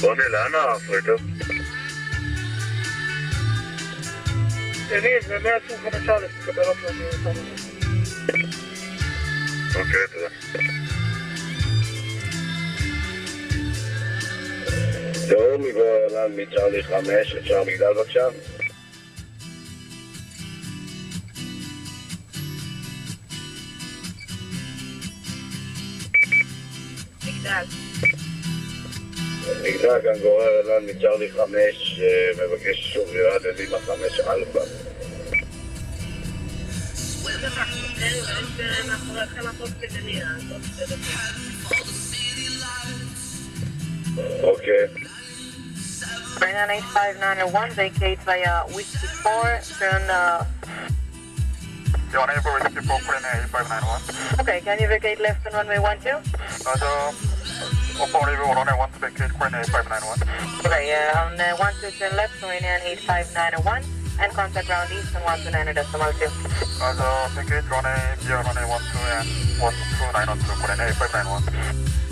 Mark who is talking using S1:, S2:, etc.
S1: בוני, לאן הפריטר?
S2: דניס, ב-125,000 תקבל אותו מאיתנו.
S1: אוקיי, תודה. תראו מגורלן מצ'רלי 5, אפשר מגדל בבקשה?
S2: מגדל.
S1: מגדל כאן גורלן מצ'רלי 5, מבקש שוב ירד אלימה 5 אלפא. אוקיי.
S3: 98591, vacate via Whiskey 4, turn...
S4: You want to for Whiskey 4, 98591?
S3: Okay, can you vacate left on runway 12?
S4: Upon everyone on I want to vacate 98591.
S3: Okay, on 12 turn left, going in 85901, and contact ground east on 129.2.
S4: Vacate runway 12 and 129 for 98591.